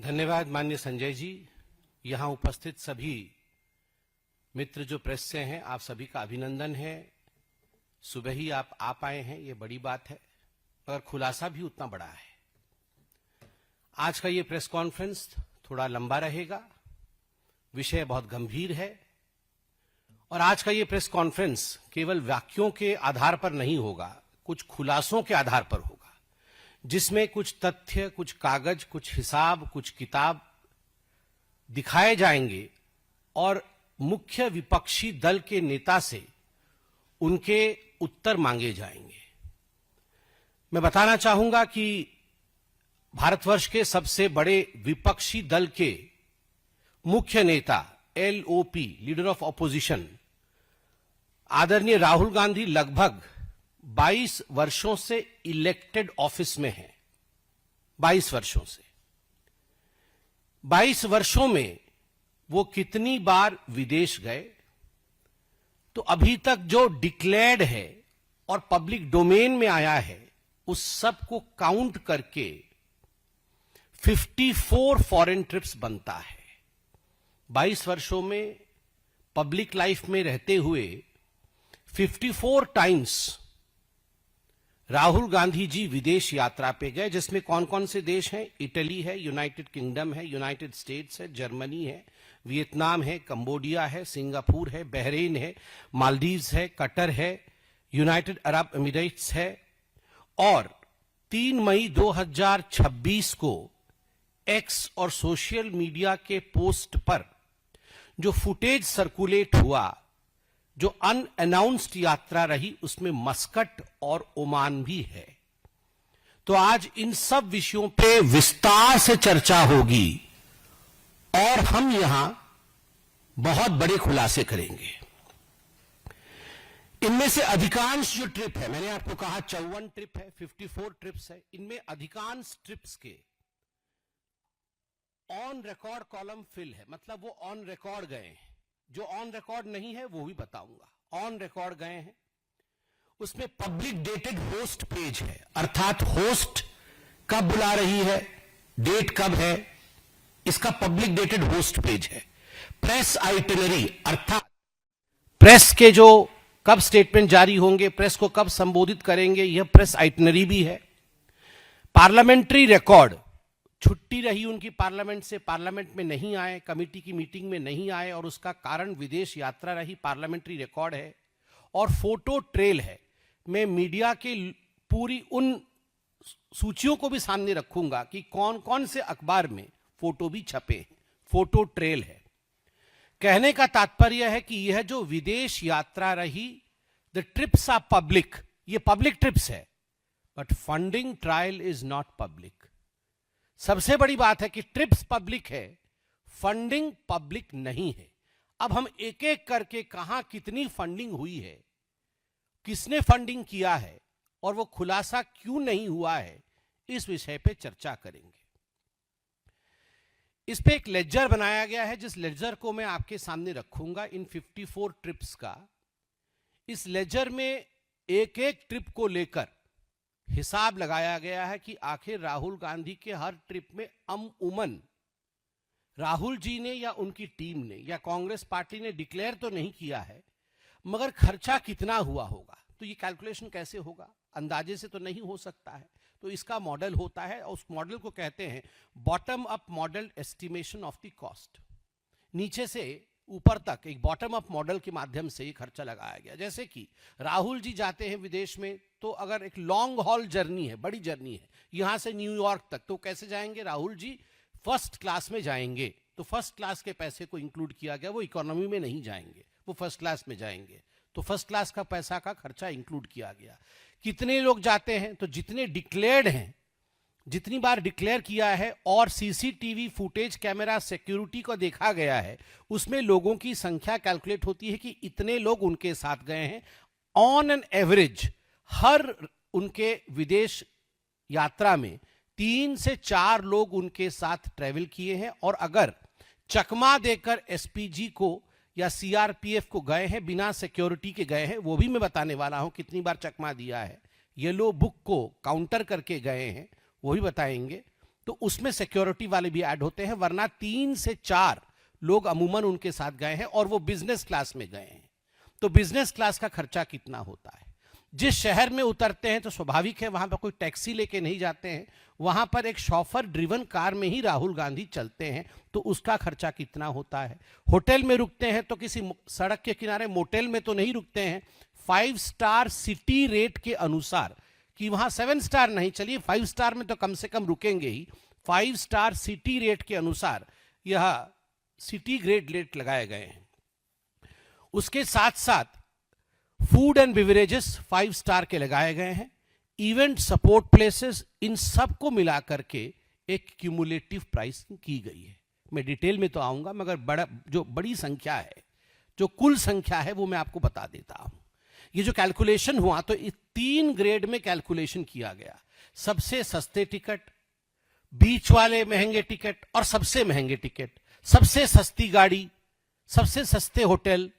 धन्यवाद माननीय संजय जी। यहाँ उपस्थित सभी मित्र जो प्रेस से हैं, आप सभी का अभिनंदन है। सुबह ही आप आए हैं, ये बड़ी बात है, मगर खुलासा भी उतना बड़ा है। आज का ये प्रेस कॉन्फ्रेंस थोड़ा लंबा रहेगा, विषय बहुत गंभीर है और आज का ये प्रेस कॉन्फ्रेंस केवल वाक्यों के आधार पर नहीं होगा, कुछ खुलासों के आधार पर होगा, जिसमें कुछ तथ्य, कुछ कागज, कुछ हिसाब, कुछ किताब दिखाए जाएंगे और मुख्य विपक्षी दल के नेता से उनके उत्तर मांगे जाएंगे। मैं बताना चाहूंगा कि भारतवर्ष के सबसे बड़े विपक्षी दल के मुख्य नेता LOP, लीडर ऑफ ऑपोजिशन, आदरणीय राहुल गांधी लगभग 22 वर्षों से इलेक्टेड ऑफिस में हैं। 22 वर्षों से 22 वर्षों में वो कितनी बार विदेश गए, तो अभी तक जो डिक्लेयर्ड है और पब्लिक डोमेन में आया है उस सब को काउंट करके 54 फॉरेन ट्रिप्स बनता है। 22 वर्षों में पब्लिक लाइफ में रहते हुए 54 टाइम्स राहुल गांधी जी विदेश यात्रा पे गए, जिसमें कौन कौन से देश हैं? इटली है, यूनाइटेड किंगडम है, यूनाइटेड स्टेट्स है, जर्मनी है, वियतनाम है, कंबोडिया है, सिंगापुर है, बहरीन है, मालदीव्स है, कतर है, यूनाइटेड अरब एमिरेट्स है। और 3 मई 2026 को एक्स और सोशल मीडिया के पोस्ट पर जो फुटेज सर्कुलेट हुआ, जो अनअनाउंस्ड यात्रा रही, उसमें मस्कट और ओमान भी है। तो आज इन सब विषयों पे विस्तार से चर्चा होगी और हम यहां बहुत बड़े खुलासे करेंगे। इनमें से अधिकांश जो ट्रिप है, मैंने आपको कहा 54 ट्रिप है, 54 ट्रिप्स है, इनमें अधिकांश ट्रिप्स के ऑन रिकॉर्ड कॉलम फिल है, मतलब वो ऑन रिकॉर्ड गए हैं। जो ऑन रिकॉर्ड नहीं है वो भी बताऊंगा। ऑन रिकॉर्ड गए हैं, उसमें पब्लिक डेटेड होस्ट पेज है, अर्थात होस्ट कब बुला रही है, डेट कब है, इसका पब्लिक डेटेड होस्ट पेज है। प्रेस आइटिनरी, अर्थात प्रेस के जो कब स्टेटमेंट जारी होंगे, प्रेस को कब संबोधित करेंगे, यह प्रेस आइटिनरी भी है। पार्लियामेंट्री रिकॉर्ड, छुट्टी रही उनकी पार्लियामेंट से, पार्लियामेंट में नहीं आए, कमेटी की मीटिंग में नहीं आए और उसका कारण विदेश यात्रा रही, पार्लियामेंट्री रिकॉर्ड है। और फोटो ट्रेल है। मैं मीडिया के पूरी उन सूचियों को भी सामने रखूंगा कि कौन कौन से अखबार में फोटो भी छपे, फोटो ट्रेल है। कहने का तात्पर्य है कि यह जो विदेश यात्रा रही, द ट्रिप्स आर पब्लिक, ये पब्लिक ट्रिप्स है, but funding trial is not public. सबसे बड़ी बात है कि ट्रिप्स पब्लिक है, फंडिंग पब्लिक नहीं है। अब हम एक एक करके कहां कितनी फंडिंग हुई है, किसने फंडिंग किया है और वो खुलासा क्यों नहीं हुआ है, इस विषय पे चर्चा करेंगे। इस पे एक लेजर बनाया गया है, जिस लेजर को मैं आपके सामने रखूंगा इन 54 ट्रिप्स का। इस लेजर में एक एक ट्रिप को लेकर हिसाब लगाया गया है कि आखिर राहुल गांधी के हर ट्रिप में अमूमन राहुल जी ने या उनकी टीम ने या कांग्रेस पार्टी ने डिक्लेयर तो नहीं किया है, मगर खर्चा कितना हुआ होगा। तो ये कैलकुलेशन कैसे होगा, अंदाजे से तो नहीं हो सकता है। तो इसका मॉडल होता है और उस मॉडल को कहते हैं bottom up model estimation of the cost. नीचे से ऊपर तक एक बॉटम अप मॉडल के माध्यम से ये खर्चा लगाया गया। जैसे कि राहुल जी जाते हैं विदेश में, तो अगर एक लॉन्ग हॉल जर्नी है, बड़ी जर्नी है यहां से न्यूयॉर्क तक, तो कैसे जाएंगे? राहुल जी फर्स्ट क्लास में जाएंगे, तो फर्स्ट क्लास के पैसे को इंक्लूड किया गया। वो इकोनॉमी में नहीं जाएंगे, वो फर्स्ट क्लास में जाएंगे, तो फर्स्ट क्लास का पैसा का खर्चा इंक्लूड किया गया। कितने लोग जाते हैं, तो जितने डिक्लेयर्ड हैं, जितनी बार डिक्लेयर किया है और सीसीटीवी फुटेज कैमरा सिक्योरिटी को देखा गया है, उसमें लोगों की संख्या कैलकुलेट होती है कि इतने लोग उनके साथ गए हैं। ऑन एन एवरेज हर उनके विदेश यात्रा में 3 से 4 लोग उनके साथ ट्रेवल किए हैं। और अगर चकमा देकर एसपीजी को या सीआरपीएफ को गए हैं, बिना सिक्योरिटी के गए हैं, वो भी मैं बताने वाला हूं कितनी बार चकमा दिया है। येलो बुक को काउंटर करके गए हैं, वो भी बताएंगे। तो उसमें सिक्योरिटी वाले भी ऐड होते हैं, वरना 3 से 4 लोग अमूमन उनके साथ गए हैं और वो बिजनेस क्लास में गए हैं। तो बिजनेस क्लास का खर्चा कितना होता है? जिस शहर में उतरते हैं तो स्वाभाविक है वहां पर कोई टैक्सी लेके नहीं जाते हैं, वहां पर एक शॉफर ड्रिवन कार में ही राहुल गांधी चलते हैं, तो उसका खर्चा कितना होता है? होटल में रुकते हैं तो किसी सड़क के किनारे मोटेल में तो नहीं रुकते हैं, 5 स्टार सिटी रेट के अनुसार, कि वहां 7 स्टार नहीं, चलिए 5 स्टार में तो कम से कम रुकेंगे ही, 5 स्टार सिटी रेट के अनुसार यह सिटी ग्रेड रेट लगाए गए हैं। उसके साथ साथ फूड एंड बिवरेजेस 5 स्टार के लगाए गए हैं, इवेंट सपोर्ट प्लेसेस, इन सब को मिलाकर के एक क्यूमुलेटिव प्राइसिंग की गई है। मैं डिटेल में तो आऊंगा, मगर जो बड़ी संख्या है, जो कुल संख्या है, वो मैं आपको बता देता हूं। ये जो कैलकुलेशन हुआ तो इस 3 ग्रेड में कैलकुलेशन किया गया, सबसे सस्ते टिकट, बीच वाले महंगे टिकट और सबसे महंगे टिकट, सबसे सस्ती गाड़ी, सबसे सस्ते होटल,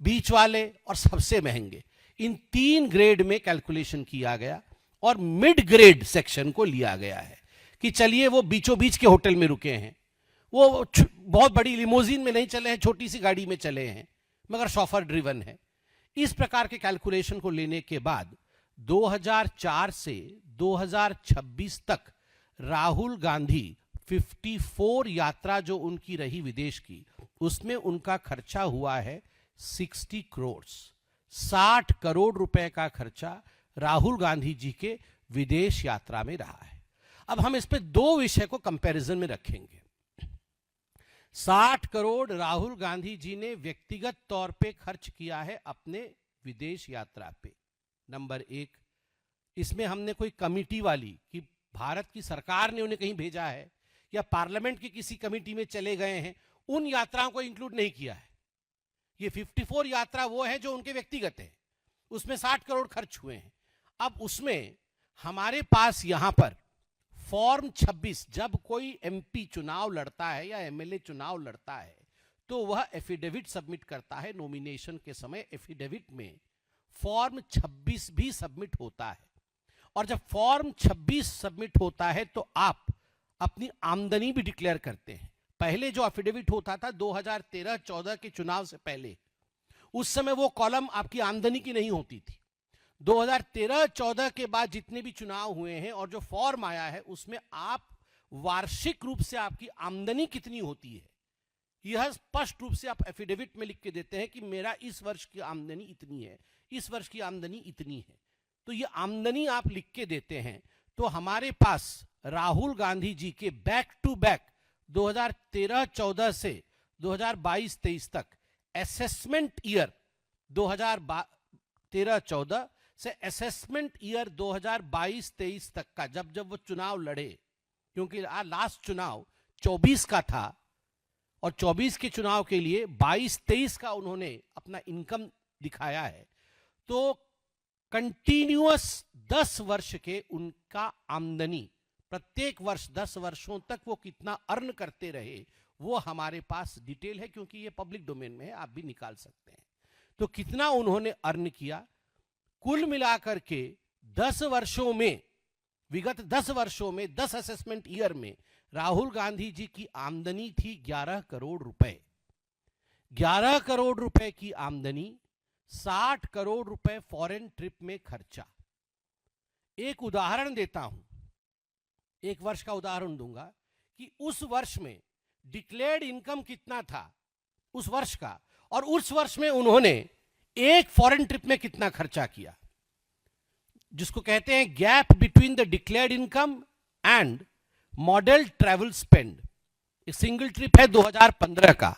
बीच वाले और सबसे महंगे, इन 3 ग्रेड में कैलकुलेशन किया गया और मिड ग्रेड सेक्शन को लिया गया है कि चलिए वो बीचों बीच के होटल में रुके हैं, वो बहुत बड़ी लिमोजिन में नहीं चले हैं, छोटी सी गाड़ी में चले हैं, मगर शॉफर ड्रिवन है। इस प्रकार के कैलकुलेशन को लेने के बाद 2004 से 2026 तक राहुल गांधी 54 यात्रा जो उनकी रही विदेश की, उसमें उनका खर्चा हुआ है 60 करोड़, 60 करोड़ रुपए का खर्चा राहुल गांधी जी के विदेश यात्रा में रहा है। अब हम इस पे 2 विषय को कंपैरिजन में रखेंगे। 60 करोड़ राहुल गांधी जी ने व्यक्तिगत तौर पे खर्च किया है अपने विदेश यात्रा पे, नंबर 1। इसमें हमने कोई कमिटी वाली कि भारत की सरकार ने उन्हें कहीं भेजा है या पार्लियामेंट की किसी कमिटी में चले गए हैं, उन यात्राओं को इंक्लूड नहीं किया है। ये 54 यात्रा वो है जो उनके व्यक्तिगत है, उसमें 60 करोड़ खर्च हुए हैं। अब उसमें हमारे पास यहां पर फॉर्म 26, जब कोई एमपी चुनाव लड़ता है या एमएलए चुनाव लड़ता है तो वह एफिडेविट सबमिट करता है। नॉमिनेशन के समय एफिडेविट में फॉर्म 26 भी सबमिट होता है, और जब फॉर्म 26 सबमिट होता है तो आप अपनी आमदनी भी डिक्लेयर करते हैं। पहले जो एफिडेविट होता था 2013-14 के चुनाव से पहले, उस समय वो कॉलम आपकी आमदनी की नहीं होती थी। 2013-14 के बाद जितने भी चुनाव हुए हैं और जो फॉर्म आया है, उसमें आप वार्षिक रूप से आपकी आमदनी कितनी होती है, यह स्पष्ट रूप से आप एफिडेविट में लिख के देते हैं कि मेरा इस वर्ष की आमदनी इतनी है, इस वर्ष की आमदनी इतनी है। तो ये आमदनी आप लिख के देते हैं। तो हमारे पास राहुल गांधी जी के बैक टू बैक 2013-14 से 2022-23 तक असेसमेंट ईयर 2013-14 से असेसमेंट ईयर 2022-23 तक का, जब वो चुनाव लड़े, क्योंकि लास्ट चुनाव 24 का था और 24 के चुनाव के लिए 22-23 का उन्होंने अपना इनकम दिखाया है, तो कंटिन्यूअस 10 वर्ष के उनका आमदनी, प्रत्येक वर्ष 10 वर्षों तक वो कितना अर्न करते रहे, वो हमारे पास डिटेल है, क्योंकि ये पब्लिक डोमेन में है, आप भी निकाल सकते हैं। तो कितना उन्होंने अर्न किया, कुल मिलाकर के 10 वर्षों में, विगत 10 वर्षों में, 10 असेसमेंट ईयर में राहुल गांधी जी की आमदनी थी 11 करोड़ रुपए। 11 करोड़ रुपए की आमदनी, 60 करोड़ रुपए फॉरेन ट्रिप में खर्चा। एक उदाहरण देता हूं, एक वर्ष का उदाहरण दूंगा कि उस वर्ष में डिक्लेयर्ड इनकम कितना था उस वर्ष का, और उस वर्ष में उन्होंने एक फॉरेन ट्रिप में कितना खर्चा किया, जिसको कहते हैं gap between the declared income and model travel spend. एक सिंगल ट्रिप है 2015 का।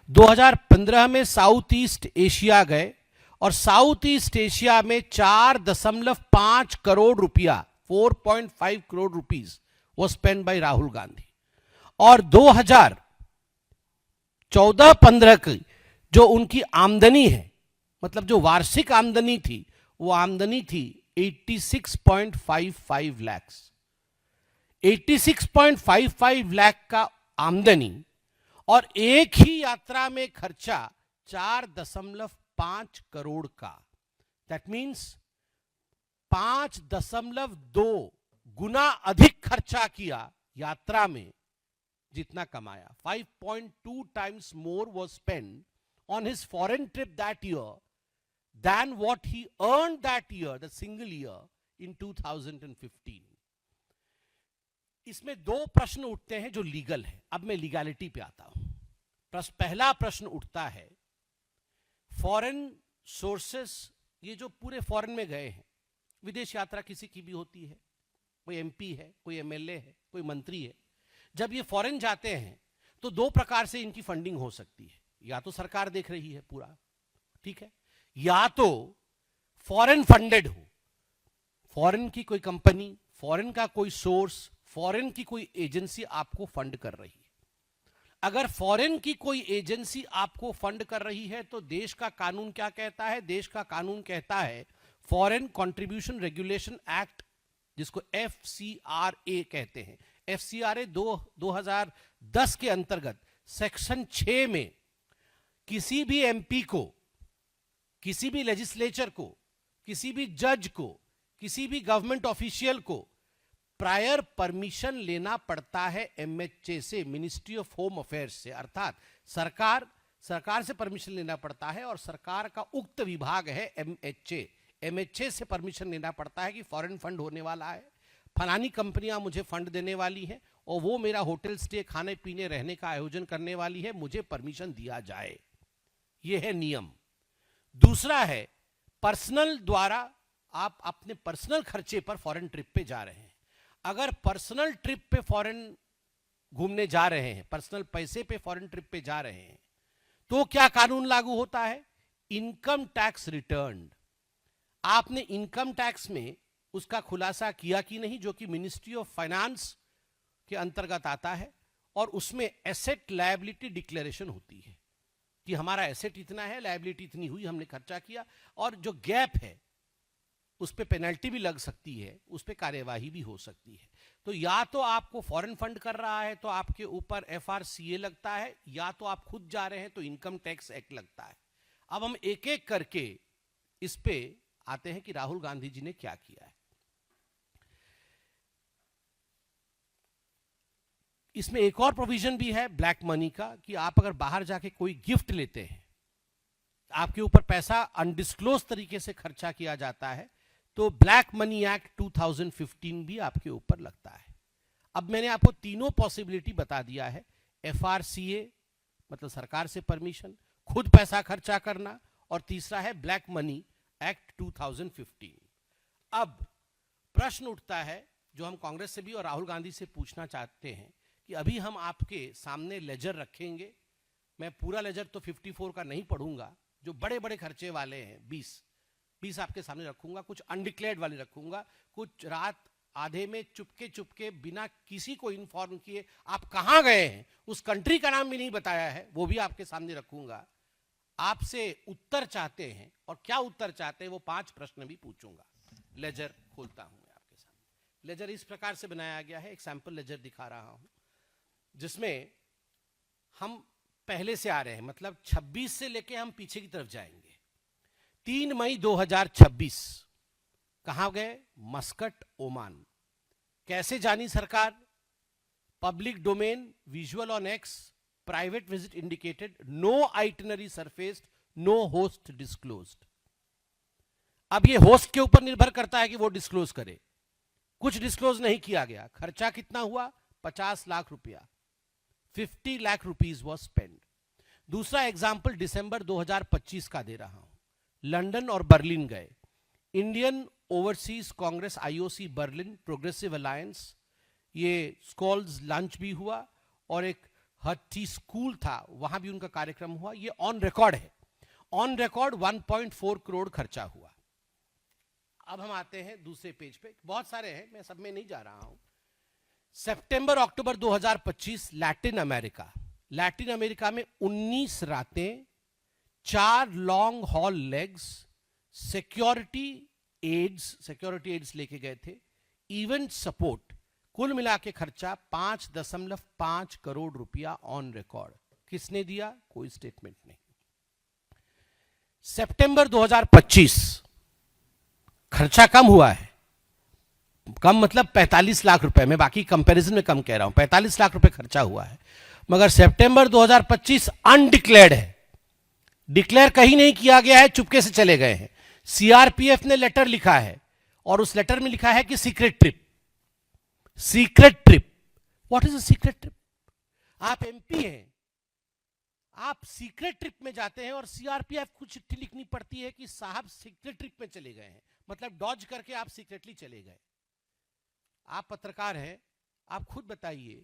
2015 में साउथ ईस्ट एशिया गए और साउथ ईस्ट एशिया में 4.5 करोड़ रुपया, 4.5 करोड़ रुपीज वो स्पेंड बाय राहुल गांधी। और 2014-15 की जो उनकी आमदनी है, मतलब जो वार्षिक आमदनी थी, वो आमदनी थी 86.55 लाख। 86.55 लाख का आमदनी और एक ही यात्रा में खर्चा 4.5 करोड़ का। दैट मीन्स 5.2 गुना अधिक खर्चा किया यात्रा में जितना कमाया, 5.2 times more was spent on his foreign trip that year than what he earned that year, the single year in 2015. इसमें दो प्रश्न उठते हैं जो लीगल है. अब मैं लीगैलिटी पे आता हूं. पहला प्रश्न उठता है, फॉरेन सोर्सेस, ये जो पूरे फॉरेन में गए हैं, विदेश यात्रा किसी की भी होती है, कोई एमपी है, कोई एमएलए है, कोई मंत्री है, जब ये फॉरेन जाते हैं तो दो प्रकार से इनकी फंडिंग हो सकती है. या तो सरकार देख रही है पूरा, ठीक है, या तो फॉरेन फंडेड हो, फॉरेन की कोई कंपनी, फॉरेन का कोई सोर्स, फॉरेन की कोई एजेंसी आपको फंड कर रही है. अगर फॉरेन की कोई एजेंसी आपको फंड कर रही है तो देश का कानून क्या कहता है? देश का कानून कहता है फॉरेन कंट्रीब्यूशन रेगुलेशन एक्ट, जिसको FCRA कहते हैं. FCRA 2010 के अंतर्गत सेक्शन 6 में किसी भी एमपी को, किसी भी लेजिस्लेचर को, किसी भी जज को, किसी भी गवर्नमेंट ऑफिशियल को प्रायर परमिशन लेना पड़ता है MHA से, मिनिस्ट्री ऑफ होम अफेयर्स से. अर्थात सरकार से परमिशन लेना पड़ता है और सरकार का उक्त विभाग है MHA से परमिशन लेना पड़ता है कि फॉरेन फंड होने वाला है, फलानी कंपनियां मुझे फंड देने वाली हैं और वो मेरा होटल स्टे, खाने पीने रहने का आयोजन करने वाली है, मुझे परमिशन दिया जाए. ये है नियम. दूसरा है पर्सनल द्वारा, आप अपने पर्सनल खर्चे पर फॉरेन ट्रिप पे जा रहे हैं. अगर पर्सनल ट्रिप पे फॉरेन घूमने जा रहे हैं, पर्सनल पैसे पे फॉरेन ट्रिप पे जा रहे हैं, तो क्या कानून लागू होता है? Income tax return. आपने इनकम टैक्स में उसका खुलासा किया कि नहीं, जो कि मिनिस्ट्री ऑफ फाइनेंस के अंतर्गत आता है, और उसमें एसेट लायबिलिटी डिक्लेरेशन होती है कि हमारा एसेट इतना है, लायबिलिटी इतनी हुई, हमने खर्चा किया, और जो गैप है उस पे पेनल्टी भी लग सकती है, उस पे कार्यवाही भी हो सकती है. तो या तो आपको फॉरेन फंड कर रहा है तो आपके ऊपर FRCA लगता है, या तो आप खुद जा रहे हैं तो इनकम टैक्स एक्ट लगता है. अब हम एक एक करके इस पे आते हैं कि राहुल गांधी जी ने क्या किया है. इसमें एक और प्रोविजन भी है ब्लैक मनी का, कि आप अगर बाहर जाके कोई गिफ्ट लेते हैं, आपके ऊपर पैसा अनडिस्क्लोज तरीके से खर्चा किया जाता है, तो ब्लैक मनी एक्ट 2015 भी आपके ऊपर लगता है. अब मैंने आपको तीनों पॉसिबिलिटी बता दिया है. FRCA मतलब सरकार से परमिशन, खुद पैसा खर्चा करना, और तीसरा है ब्लैक मनी एक्ट 2015. अब प्रश्न उठता है जो हम कांग्रेस से भी और राहुल गांधी से पूछना चाहते हैं कि अभी हम आपके सामने लेजर रखेंगे. मैं पूरा लेजर तो 54 का नहीं पढ़ूंगा, जो बड़े बड़े खर्चे वाले हैं 20 आपके सामने रखूंगा, कुछ अनडिक्लेयर्ड वाले रखूंगा, कुछ रात आधे में चुपके बिना किसी को इन्फॉर्म किए आप कहां गए हैं, उस कंट्री का नाम भी नहीं बताया है, वो भी आपके सामने रखूंगा. आपसे उत्तर चाहते हैं, और क्या उत्तर चाहते हैं वो 5 प्रश्न भी पूछूंगा. लेजर खोलता हूं मैं आपके सामने. लेजर इस प्रकार से बनाया गया है, एक सैंपल लेजर दिखा रहा हूं, जिसमें हम पहले से आ रहे हैं, मतलब 26 से लेके हम पीछे की तरफ जाएंगे. 3 मई 2026 कहां गए? Muscat, Oman. कैसे जानी सरकार? Public domain, visual on X, private visit indicated, no itinerary surfaced, no host disclosed. अब ये होस्ट के ऊपर निर्भर करता है कि वो डिस्क्लोज करे. कुछ डिस्क्लोज नहीं किया गया. खर्चा कितना हुआ? 50 लाख रुपया. 50 लाख रुपीज वॉज स्पेंड. दूसरा एग्जाम्पल दिसंबर 2025 का दे रहा हूं. लंदन और बर्लिन गए. Indian overseas Congress IOC Berlin progressive alliance, ये स्कॉल्स लंच भी हुआ, और एक हट्टी स्कूल था, वहां भी उनका कार्यक्रम हुआ. ये ऑन रिकॉर्ड है. ऑन रिकॉर्ड 1.4 करोड़ खर्चा हुआ. अब हम आते हैं दूसरे पेज पे. बहुत सारे हैं, मैं सब में नहीं जा रहा हूं. सितंबर अक्टूबर 2025 लैटिन अमेरिका में 19 रातें, 4 long haul legs, security aids लेके गए थे, इवेंट सपोर्ट, कुल मिला के खर्चा 5.5 करोड़ रुपया ऑन रिकॉर्ड. किसने दिया? कोई स्टेटमेंट नहीं. सितंबर 2025 खर्चा कम हुआ है, कम मतलब 45 लाख रुपए, मैं बाकी कंपैरिजन में कम कह रहा हूं, 45 लाख रुपए खर्चा हुआ है। मगर सितंबर 2025 अनडिक्लेयर्ड है, डिक्लेयर कहीं नहीं किया गया है, चुपके से चले गए हैं। सीआरपीएफ ने लेटर लिखा है और उस लेटर में लिखा है कि secret trip. Secret trip, what is a secret trip? आप एमपी हैं, आप सीक्रेट ट्रिप में जाते हैं और सीआरपीएफ को चिट्ठी लिखनी पड़ती है कि साहब सीक्रेट ट्रिप में चले गए हैं, मतलब डॉज करके आप सीक्रेटली चले गए। आप पत्रकार हैं, आप खुद बताइए,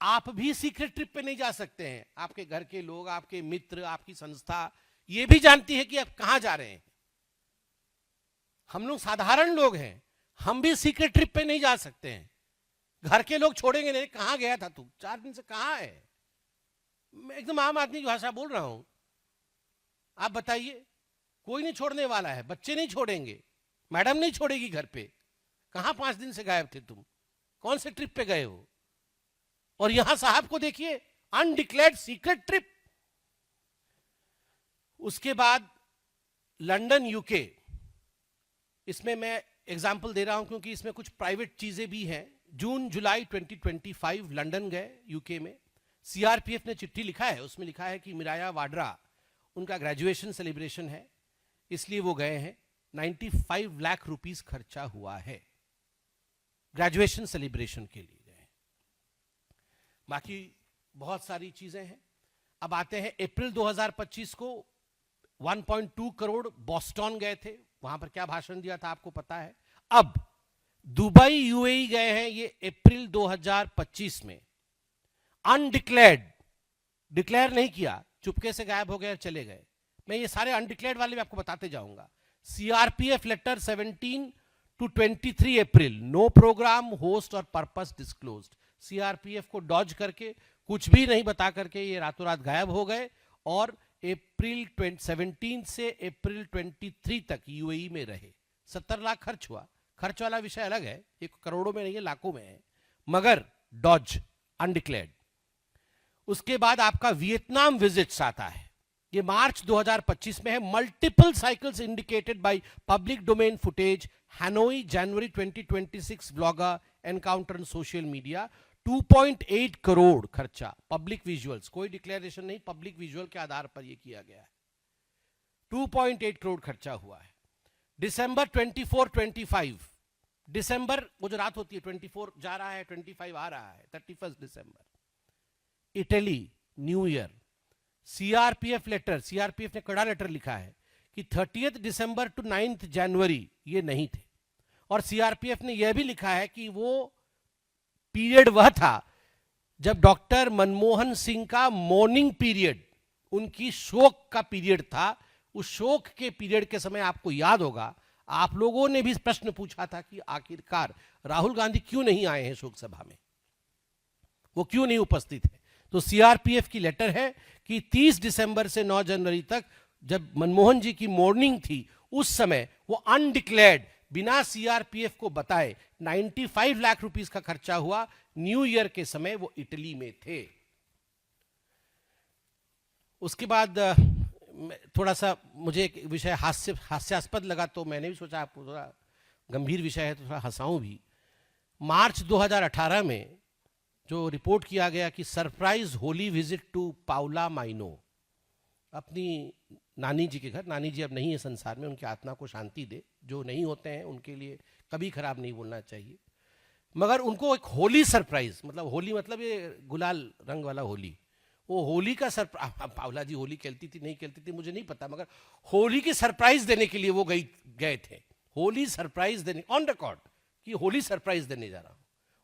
आप भी सीक्रेट ट्रिप पे नहीं जा सकते हैं? आपके घर के लोग, आपके मित्र, आपकी संस्था ये भी जानती है कि आप कहां जा रहे हैं। हम लोग साधारण लोग हैं, हम भी सीक्रेट ट्रिप पे नहीं जा सकते हैं। घर के लोग छोड़ेंगे नहीं, कहां गया था तू, 4 दिन से कहां है? मैं एकदम आम आदमी की भाषा बोल रहा हूं। आप बताइए, कोई नहीं छोड़ने वाला है, बच्चे नहीं छोड़ेंगे, मैडम नहीं छोड़ेगी घर पे। कहां 5 दिन से गायब थे तुम, कौन से ट्रिप पे गए हो? और यहां साहब को देखिए, अनडिक्लेयर्ड सीक्रेट ट्रिप। उसके बाद लंदन यूके, इसमें मैं एग्जाम्पल दे रहा हूं क्योंकि इसमें कुछ प्राइवेट चीजें भी हैं। जून जुलाई 2025 लंदन गए, यूके में। सीआरपीएफ ने चिट्ठी लिखा है, उसमें लिखा है कि मिराया वाड्रा, उनका ग्रेजुएशन सेलिब्रेशन है, इसलिए वो गए हैं। 95 लाख रुपीस खर्चा हुआ है, ग्रेजुएशन सेलिब्रेशन के लिए गए। बाकी बहुत सारी चीजें हैं। अब आते हैं अप्रैल 2025 को 1.2 करोड़ बॉस्टन गए थे, वहां पर क्या भाषण दिया था आपको पता है। अब दुबई यूएई गए हैं, ये अप्रैल 2025 में। अनडिक्लेयर्ड, डिक्लेयर नहीं किया, चुपके से गायब हो गए और चले गए। मैं ये सारे अनडिक्लेयर्ड वाले भी आपको बताते जाऊंगा। CRPF letter 17 to 23 April, no program, host और पर्पस डिस्क्लोज्ड। सीआरपीएफ को डॉज करके, कुछ भी नहीं बता करके ये रातों रात गायब हो गए और अप्रैल 17 से अप्रैल 23 तक यूएई में रहे। 70 लाख खर्च हुआ, खर्च वाला विषय अलग है, ये करोड़ों में नहीं है, लाखों में है, मगर डॉज, अनडिक्लेयर्ड। उसके बाद आपका वियतनाम विजिट्स आता है, ये मार्च 2025 में है। Multiple cycles indicated by public domain footage, Hanoi जनवरी 2026 vlogger encounter on social media. 2.8 crore खर्चा, पब्लिक विजुअल्स, कोई डिक्लेरेशन नहीं, पब्लिक विजुअल के आधार पर यह किया गया है। 2.8 करोड़ खर्चा हुआ है। दिसंबर 24-25, दिसंबर वो जो रात होती है, 24 जा रहा है, 25 आ रहा है, 31 दिसंबर, Italy new year. CRPF letter, CRPF ने कड़ा लेटर लिखा है कि 30 दिसंबर टू 9 जनवरी ये नहीं थे। और सीआरपीएफ ने यह भी लिखा है कि वो पीरियड वह था जब डॉक्टर मनमोहन सिंह का मॉर्निंग पीरियड, उनकी शोक का पीरियड था। उस शोक के पीरियड के समय आपको याद होगा, आप लोगों ने भी प्रश्न पूछा था कि आखिरकार राहुल गांधी क्यों नहीं आए हैं शोक सभा में, वो क्यों नहीं उपस्थित है। तो सीआरपीएफ की लेटर है कि 30 दिसंबर से 9 जनवरी तक जब मनमोहन जी की मॉर्निंग थी, उस समय वो अनडिक्लेयर्ड, बिना सीआरपीएफ को बताए 95 लाख रुपीस का खर्चा हुआ। न्यू ईयर के समय वो इटली में थे। उसके बाद थोड़ा सा मुझे एक विषय हास्यास्पद लगा, तो मैंने भी सोचा आपको थोड़ा गंभीर विषय है तो थोड़ा हंसाऊं भी। मार्च 2018 में जो रिपोर्ट किया गया कि surprise Holi visit to Paula Maino, अपनी नानी जी के घर, नानी जी अब नहीं है संसार में, उनकी आत्मा को शांति दे, जो नहीं होते हैं उनके लिए कभी खराब नहीं बोलना चाहिए, मगर उनको एक होली सरप्राइज, मतलब होली मतलब ये गुलाल रंग वाला होली, वो होली का सरप्राइज, पाउला जी होली खेलती थी नहीं खेलती थी मुझे नहीं पता, मगर होली की सरप्राइज देने के लिए वो गए थे। होली सरप्राइज देने, ऑन रिकॉर्ड कि होली सरप्राइज देने जा रहा हूं,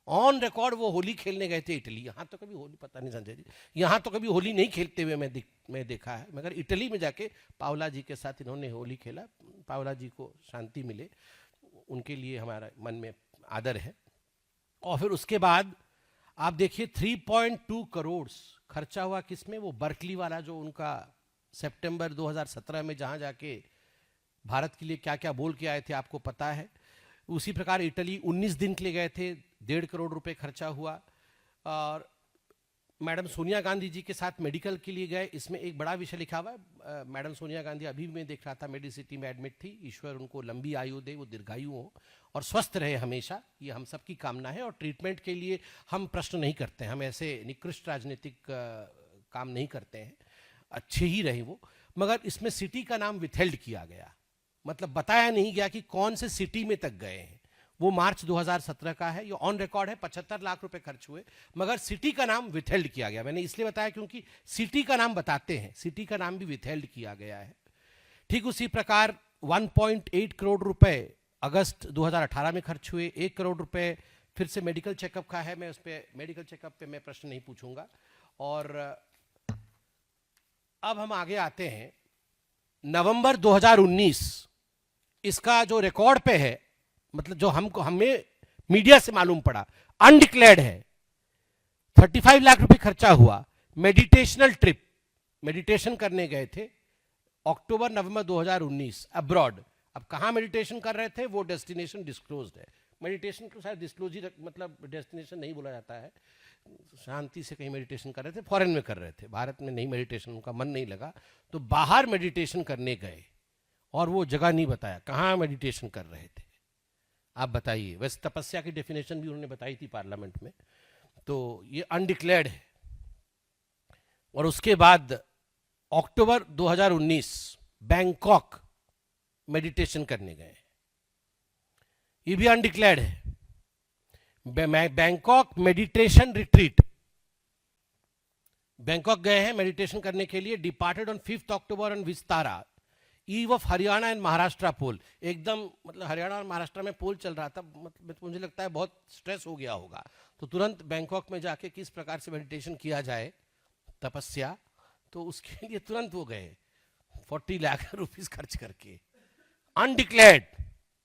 ऑन रिकॉर्ड वो होली खेलने गए थे इटली। यहां तो कभी होली, पता नहीं संजय जी, यहां तो कभी होली नहीं खेलते हुए मैं देखा है, मगर इटली में जाके पाउला जी के साथ इन्होंने होली खेला। पाउला जी को शांति मिले, उनके लिए हमारा मन में आदर है। और फिर उसके बाद आप देखिए 3.2 करोड़ खर्चा हुआ किसमें, वो बर्कली वाला जो उनका सितंबर 2017 में जहां जाके भारत के लिए क्या क्या बोल के आए थे आपको पता है। उसी प्रकार इटली 19 दिन के लिए गए थे, 1.5 करोड़ रुपए खर्चा हुआ। और मैडम सोनिया गांधी जी के साथ मेडिकल के लिए गए, इसमें एक बड़ा विषय लिखा हुआ है। मैडम सोनिया गांधी अभी भी मैं देख रहा था मेडिसिटी में एडमिट थी। ईश्वर उनको लंबी आयु दे, वो दीर्घायु हो और स्वस्थ रहे हमेशा, ये हम सबकी कामना है। और ट्रीटमेंट के लिए हम प्रश्न नहीं करते हैं, हम ऐसे निकृष्ट राजनीतिक काम नहीं करते हैं, अच्छे ही रहे वो। मगर इसमें सिटी का नाम विथहेल्ड किया गया, मतलब बताया नहीं गया कि कौन से सिटी में तक गए हैं। वो मार्च 2017 का है, ये ऑन रिकॉर्ड है। 75 लाख रुपए खर्च हुए, मगर सिटी का नाम विथहेल्ड किया गया। मैंने इसलिए बताया क्योंकि सिटी का नाम बताते हैं, सिटी का नाम भी विथहेल्ड किया गया है। ठीक उसी प्रकार 1.8 करोड़ रुपए अगस्त 2018 में खर्च हुए। 1 करोड़ रुपए फिर से मेडिकल चेकअप का है, मैं उस पर मेडिकल चेकअप पे मैं प्रश्न नहीं पूछूंगा। और अब हम आगे आते हैं नवंबर 2019, इसका जो रिकॉर्ड पे है, मतलब जो हमें मीडिया से मालूम पड़ा, अनडिक्लेयर्ड है। 35 लाख रुपए खर्चा हुआ। मेडिटेशनल ट्रिप, मेडिटेशन करने गए थे अक्टूबर नवंबर 2019 अब्रॉड। अब कहां मेडिटेशन कर रहे थे वो डेस्टिनेशन डिस्क्लोज्ड है। मेडिटेशन को शायद डिस्क्लोज ही मतलब डेस्टिनेशन नहीं बोला जाता है। शांति से कहीं मेडिटेशन कर रहे थे, फॉरेन में कर रहे थे, भारत में नहीं मेडिटेशन, उनका मन नहीं लगा तो बाहर मेडिटेशन करने गए। और वो जगह नहीं बताया कहां मेडिटेशन कर रहे थे, आप बताइए। वैसे तपस्या की डेफिनेशन भी उन्होंने बताई थी पार्लियामेंट में। तो ये अनडिक्लेयर्ड है। और उसके बाद अक्टूबर 2019 बैंकॉक मेडिटेशन करने गए, ये भी अनडिक्लेयर्ड है। बैंकॉक मेडिटेशन रिट्रीट, बैंकॉक गए हैं मेडिटेशन करने के लिए। डिपार्टेड ऑन 5 अक्टूबर on Vistara, eve of Haryana and Maharashtra poll. एकदम मतलब हरियाणा और महाराष्ट्र में पोल चल रहा था, मतलब मुझे लगता है बहुत स्ट्रेस हो गया होगा, तो तुरंत बैंकॉक में जाके किस प्रकार से मेडिटेशन किया जाए, तपस्या, तो उसके लिए तुरंत वो गए 40 लाख रुपीस खर्च करके, अनडिक्लेयर्ड,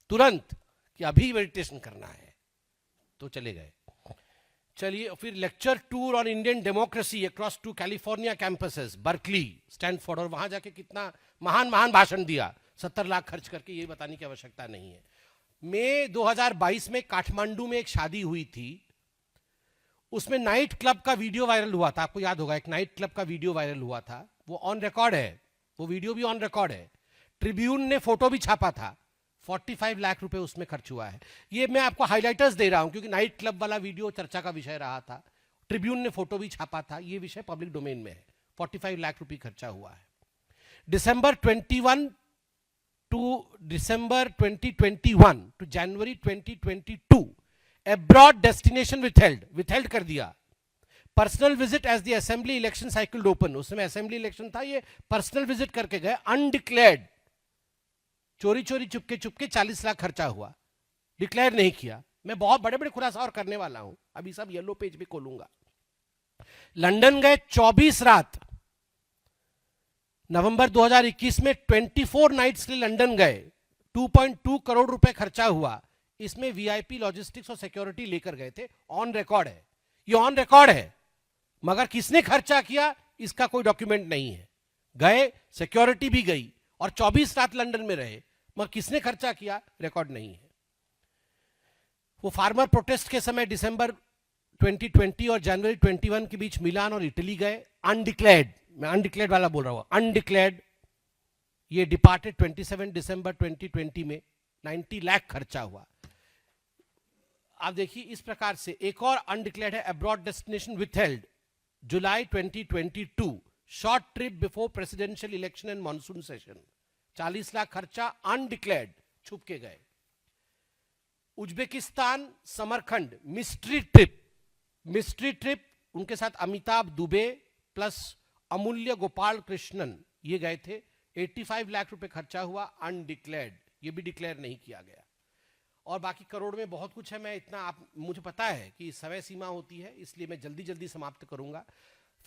तुरंत कि अभी मेडिटेशन करना है, तो चले गए। चलिए फिर lecture tour on Indian democracy across 2 California campuses, Berkeley, Stanford, और वहां जाके कितना महान महान भाषण दिया 70 लाख खर्च करके, ये बताने की आवश्यकता नहीं है। मई 2022 में काठमांडू में एक शादी हुई थी, उसमें नाइट क्लब का वीडियो वायरल हुआ था, आपको याद होगा, एक नाइट क्लब का वीडियो वायरल हुआ था, वो ऑन रिकॉर्ड है, वो वीडियो भी ऑन रिकॉर्ड है। ट्रिब्यून ने फोटो भी छापा था, 45 लाख रुपए उसमें खर्च हुआ है। ये मैं आपको हाइलाइटर्स दे रहा हूं क्योंकि नाइट क्लब वाला वीडियो चर्चा का विषय रहा था, ट्रिब्यून ने फोटो भी छापा था, ये विषय पब्लिक डोमेन में है। 45 लाख रुपए खर्चा हुआ है। December 2021 to January 2022 abroad destination withheld कर दिया। Personal visit as the assembly election cycle open, उस समय असेंबली इलेक्शन था, ये पर्सनल विजिट करके गए, अनडिक्लेयर्ड, चोरी चोरी चुपके चुपके 40 लाख खर्चा हुआ, डिक्लेयर नहीं किया। मैं बहुत बड़े बड़े खुलासा और करने वाला हूं, अभी सब येलो पेज भी खोलूंगा। लंदन गए 24 रात, नवंबर 2021 में 24 नाइट्स के लिए लंदन गए, 2.2 करोड़ रुपए खर्चा हुआ। इसमें वीआईपी लॉजिस्टिक्स और सिक्योरिटी लेकर गए थे, ऑन रिकॉर्ड है, ये ऑन रिकॉर्ड है। मगर किसने खर्चा किया इसका कोई डॉक्यूमेंट नहीं है। गए, सिक्योरिटी भी गई और 24 रात लंदन में रहे, मगर किसने खर्चा किया रिकॉर्ड नहीं है। वो फार्मर प्रोटेस्ट के समय दिसंबर 2020 और जनवरी 21 के बीच मिलान और इटली गए, अनडिक्लेयर्ड, मैं अनडिक्लेयर्ड वाला बोल रहा हूं, अनडिक्लेयर्ड। ये डिपार्टेड 27 दिसंबर 2020 में, 90 लाख खर्चा हुआ। आप देखिए इस प्रकार से एक और अनडिक्लेयर्ड है, abroad destination withheld, July 2022, short trip before presidential election and monsoon session, 40 lakh खर्चा, अनडिक्लेयर्ड, छुप के गए। उज्बेकिस्तान समरखंड मिस्ट्री ट्रिप, उनके साथ अमिताभ दुबे प्लस अमूल्य गोपाल कृष्णन, ये गए थे, 85 लाख रुपए खर्चा हुआ, अनडिक्लेयर्ड, ये भी डिक्लेयर नहीं किया गया। और बाकी करोड़ में बहुत कुछ है, मैं इतना मुझे पता है कि समय सीमा होती है, इसलिए मैं जल्दी जल्दी समाप्त करूंगा।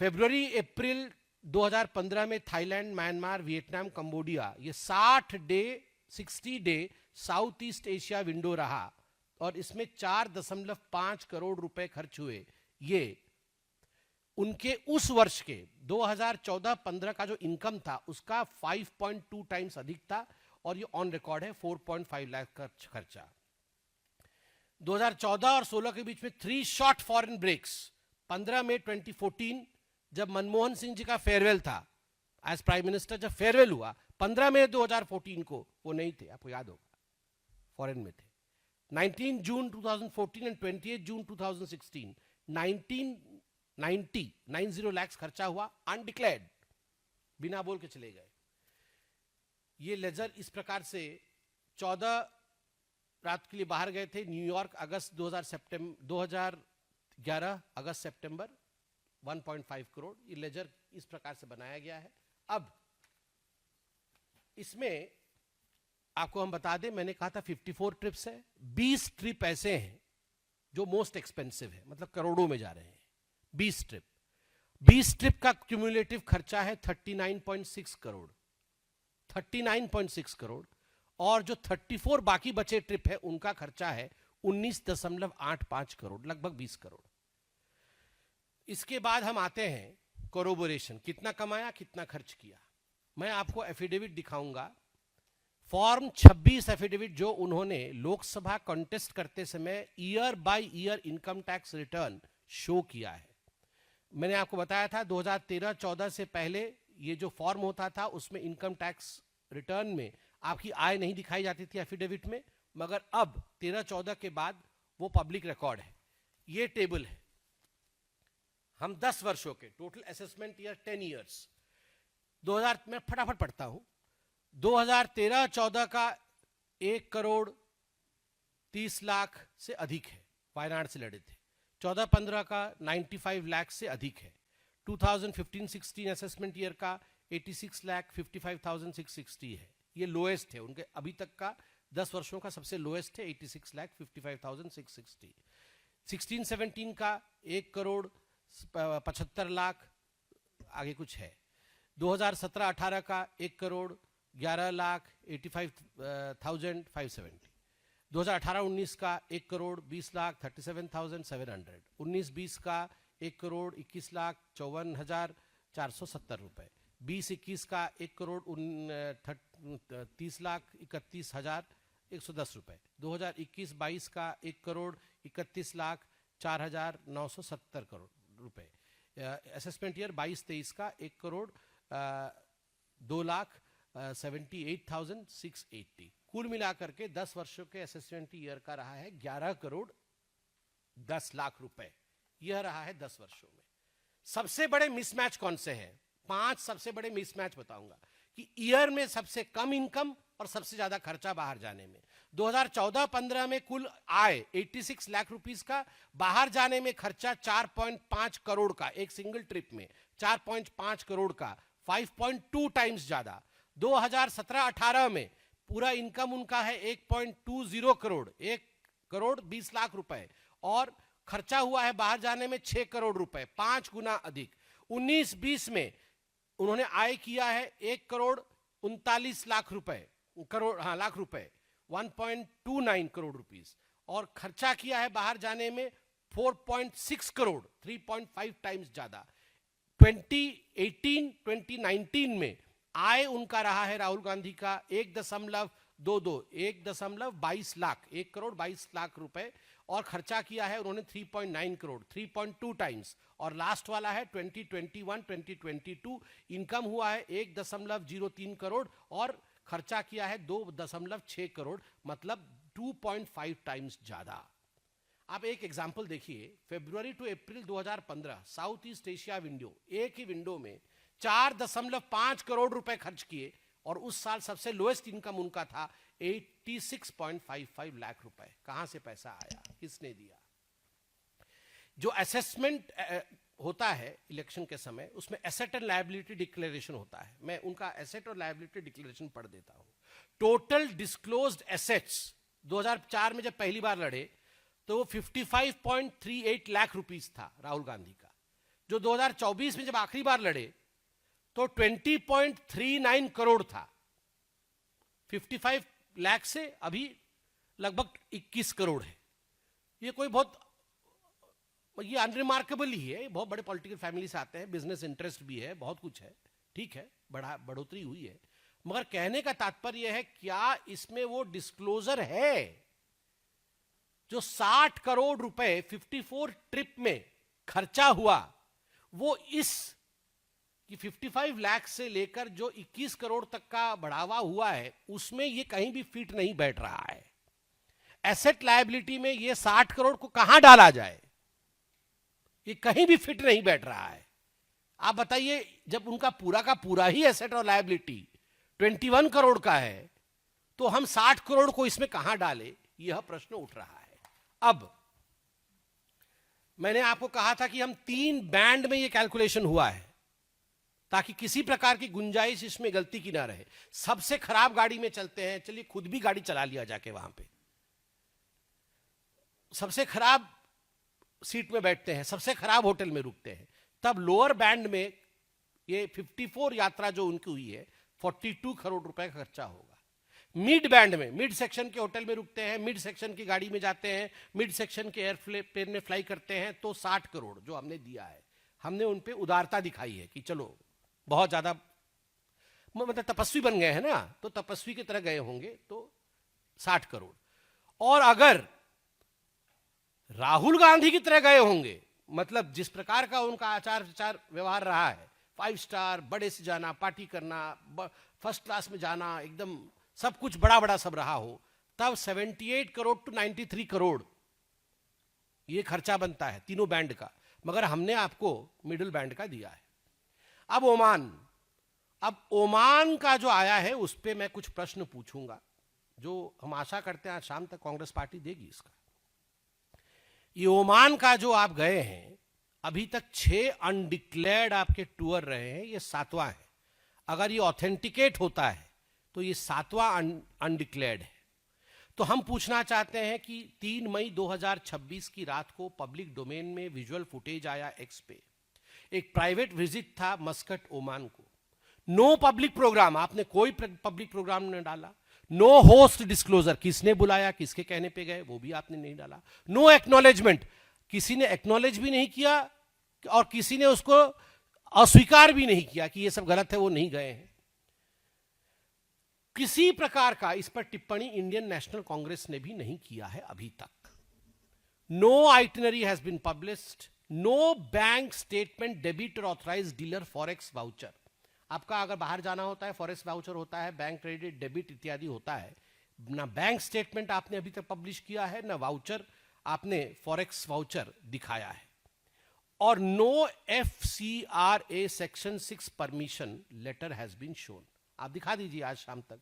फरवरी अप्रैल 2015 में थाईलैंड, म्यांमार, वियतनाम, कंबोडिया, ये 60 day south East Asia window रहा और इसमें 4.5 करोड़ रुपए खर्च हुए। ये उनके उस वर्ष के 2014-15 का जो इनकम था उसका 5.2 टाइम्स अधिक था और ये ऑन रिकॉर्ड है, 4.5 लाख खर्चा। 2014 और 16 के बीच में 3 शॉर्ट फॉरेन ब्रेक्स, 15 मई 2014 जब मनमोहन सिंह जी का फेयरवेल था एज प्राइम मिनिस्टर, जब फेयरवेल हुआ 15 मई 2014 को, वो नहीं थे, आपको याद होगा, फॉरेन में थे। 19 जून 2014 एंड 28 जून 2016 90 लाख खर्चा हुआ अनडिक्लेयर्ड, बिना बोल के चले गए। ये लेजर इस प्रकार से 14 रात के लिए बाहर गए थे न्यूयॉर्क, अगस्त 2011 अगस्त सितंबर 1.5 करोड़। ये लेजर इस प्रकार से बनाया गया है। अब इसमें आपको हम बता दें, मैंने कहा था 54 ट्रिप्स है, 20 ट्रिप ऐसे हैं जो मोस्ट एक्सपेंसिव है, मतलब करोड़ों में जा रहे हैं। 20 ट्रिप का क्यूमुलेटिव खर्चा है 39.6 करोड़, 39.6 करोड़। और जो 34 बाकी बचे ट्रिप है उनका खर्चा है 19.85 करोड़, लगभग 20 करोड़। इसके बाद हम आते हैं कोरोबोरेशन, कितना कमाया कितना खर्च किया। मैं आपको एफिडेविट दिखाऊंगा, फॉर्म 26 एफिडेविट जो उन्होंने लोकसभा कॉन्टेस्ट करते समय year by year income tax return show किया है। मैंने आपको बताया था 2013-14 से पहले ये जो फॉर्म होता था उसमें इनकम टैक्स रिटर्न में आपकी आय नहीं दिखाई जाती थी एफिडेविट में, मगर अब 13-14 के बाद वो पब्लिक रिकॉर्ड है। ये टेबल है, हम 10 वर्षों के टोटल असेसमेंट ईयर 10 ईयर्स 2000 में फटाफट पढ़ता हूं। 2013-14 का 1 करोड़ 30 लाख से अधिक है, वायनाड से लड़े थे। 14-15 का 95 लाख से अधिक है। 2015-16 असेसमेंट ईयर का 86,55,660 है, ये लोएस्ट है उनके अभी तक का, 10 वर्षों का सबसे लोएस्ट है 86,55,660। 16-17 का 1 करोड़ 75 लाख, आगे कुछ है। 2017-18 का 1 करोड़ 11 लाख 85,570। 2018-19 का 1 करोड़ 20 लाख 37,700। 19-20 का 1 करोड़ 21 लाख 54,470 रुपए। 20-21 का 1 करोड़ 30 लाख 31,110 रुपए। 2021-22 का 1 करोड़ 31 लाख 4,970 करोड़ रुपए। असेसमेंट ईयर 22-23 का 1 करोड़ 2,78,680। कुल मिलाकर के 10 वर्षों के असेसमेंट ईयर का रहा है 11 करोड़ 10 लाख रुपए। यह रहा है 10 वर्षों में। सबसे बड़े मिसमैच कौन से हैं? 5 सबसे बड़े मिसमैच बताऊंगा कि ईयर में सबसे कम इनकम और सबसे ज्यादा खर्चा बाहर जाने में। 2014-15 में कुल आय 86 लाख रुपीस का, बाहर जाने में खर्चा 4.5 करोड़ का, एक सिंगल ट्रिप में 4.5 करोड़ का, 5.2 टाइम्स ज्यादा। 2017-18 में पूरा इनकम उनका है 1.20 करोड़, 1 करोड़ 20 लाख रुपए, और खर्चा हुआ है बाहर जाने में 6 करोड़ रुपए, 5 गुना अधिक। 19-20 में उन्होंने आय किया है 1 करोड़ 39 लाख रुपए, लाख रुपए, 1.29 करोड़ रुपीस, और खर्चा किया है बाहर जाने में 4.6 करोड़, 3.5 टाइम्स ज्यादा। 2018-2019 में आय उनका रहा है राहुल गांधी का 1.22 लाख, 1 करोड़ 22 लाख रुपए, और खर्चा किया है उन्होंने 3.9 करोड़, 3.2 टाइम्स। और लास्ट वाला है 2021-2022, इनकम हुआ है 1.03 करोड़ और खर्चा किया है 2.6 करोड़, मतलब 2.5 टाइम्स ज्यादा। आप एक एग्जांपल देखिए, फरवरी to April 2015 South East Asia window, एक ही विंडो में 4.5 करोड़ रुपए खर्च किए, और उस साल सबसे लोएस्ट इनकम उनका था 86.55 लाख रुपए। कहां से पैसा आया, किसने दिया? जो असेसमेंट होता है इलेक्शन के समय, उसमें एसेट एंड लायबिलिटी डिक्लेरेशन होता है। मैं उनका एसेट और लायबिलिटी डिक्लेरेशन पढ़ देता हूं। टोटल डिस्क्लोज्ड एसेट्स 2004 में जब पहली बार लड़े तो वो 55.38 लाख रुपीस था राहुल गांधी का। जो 2024 में जब आखिरी बार लड़े तो 20.39 करोड़ था। 55 लाख से अभी लगभग 21 करोड़ है। ये कोई बहुत, ये अनरिमार्केबल ही है। बहुत बड़े पॉलिटिकल फैमिली से आते हैं, बिजनेस इंटरेस्ट भी है, बहुत कुछ है, ठीक है, बढ़ोतरी हुई है, मगर कहने का तात्पर्य है क्या इसमें वो डिस्क्लोजर है जो 60 करोड़ रुपए 54 ट्रिप में खर्चा हुआ वो इस कि 55 लाख से लेकर जो 21 करोड़ तक का बढ़ावा हुआ है उसमें ये कहीं भी फिट नहीं बैठ रहा है। एसेट लायबिलिटी में ये 60 करोड़ को कहां डाला जाए, ये कहीं भी फिट नहीं बैठ रहा है। आप बताइए, जब उनका पूरा का पूरा ही एसेट और लायबिलिटी 21 करोड़ का है तो हम 60 करोड़ को इसमें कहां डाले, यह प्रश्न उठ रहा है। अब मैंने आपको कहा था कि हम 3 बैंड में यह कैलकुलेशन हुआ है ताकि किसी प्रकार की गुंजाइश इसमें गलती की ना रहे। सबसे खराब गाड़ी में चलते हैं, चलिए खुद भी गाड़ी चला लिया जाके वहां पे, सबसे खराब सीट में बैठते हैं, सबसे खराब होटल में रुकते हैं, तब लोअर बैंड में ये 54 यात्रा जो उनकी हुई है 42 करोड़ रुपए का खर्चा होगा। मिड बैंड में, मिड सेक्शन के होटल में रुकते हैं, मिड सेक्शन की गाड़ी में जाते हैं, मिड सेक्शन के एयरप्लेन में फ्लाई करते हैं, तो 60 करोड़ जो हमने दिया है, हमने उन पे उदारता दिखाई है कि चलो बहुत ज्यादा मतलब तपस्वी बन गए हैं ना, तो तपस्वी की तरह गए होंगे, तो 60 करोड़। और अगर राहुल गांधी की तरह गए होंगे, मतलब जिस प्रकार का उनका आचार विचार व्यवहार रहा है, 5 स्टार बड़े से जाना, पार्टी करना, फर्स्ट क्लास में जाना, एकदम सब कुछ बड़ा बड़ा सब रहा हो, तब 78 करोड़ टू 93 करोड़ ये खर्चा बनता है तीनों बैंड का। मगर हमने आपको मिडिल बैंड का दिया है। अब ओमान का जो आया है उस पर मैं कुछ प्रश्न पूछूंगा जो हम आशा करते हैं आज शाम तक कांग्रेस पार्टी देगी इसका। ये ओमान का जो आप गए हैं, अभी तक 6 अनडिक्लेयर्ड आपके टूर रहे हैं, ये 7वां है। अगर ये ऑथेंटिकेट होता है तो ये 7वां अनडिक्लेयर्ड है। तो हम पूछना चाहते हैं कि 3 मई 2026 की रात को पब्लिक डोमेन में विजुअल फुटेज आया एक्स पे, एक प्राइवेट विजिट था मस्कट ओमान को, नो पब्लिक प्रोग्राम, आपने कोई पब्लिक प्रोग्राम नहीं डाला, नो होस्ट डिस्क्लोजर, किसने बुलाया, किसके कहने पे गए वो भी आपने नहीं डाला, नो एक्नॉलेजमेंट, किसी ने एक्नॉलेज भी नहीं किया और किसी ने उसको अस्वीकार भी नहीं किया कि ये सब गलत है, वो नहीं गए हैं। किसी प्रकार का इस पर टिप्पणी इंडियन नेशनल कांग्रेस ने भी नहीं किया है अभी तक। No itinerary has been published, no bank statement debit और ऑथराइज डीलर फॉरेक्स वाउचर। आपका अगर बाहर जाना होता है, फॉरेक्स वाउचर होता है, बैंक क्रेडिट डेबिट इत्यादि होता है, ना बैंक स्टेटमेंट आपने अभी तक पब्लिश किया है, ना वाउचर आपने फॉरेक्स वाउचर दिखाया है, और no FCRA section 6 permission letter has been shown. आप दिखा दीजिए आज शाम तक